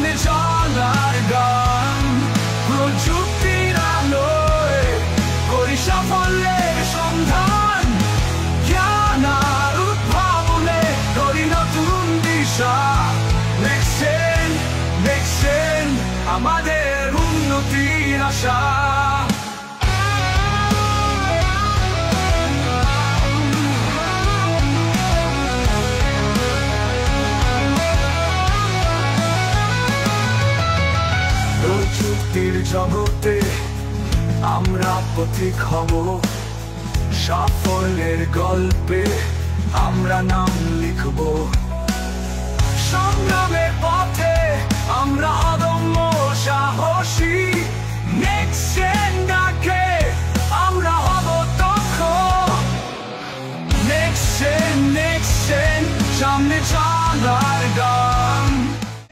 সামনে চলার গান, প্রযুক্তির আলোয় করি সাফল্যের সন্ধান, জ্ঞান আর উদ্ভাবনে করি নতুন দিশা। দেখছেন দেখছেন আমাদের উন্নতির আশা। প্রযুক্তির জগতে আমরা পথিক হব, সাফল্যের গল্পে আমরা নাম লিখব। সংগ্রামের পথে আমরা অদম্য সাহসী, নেক্সট ডাকে আমরা হব দক্ষ। নেক্সট সামনে চলার গান,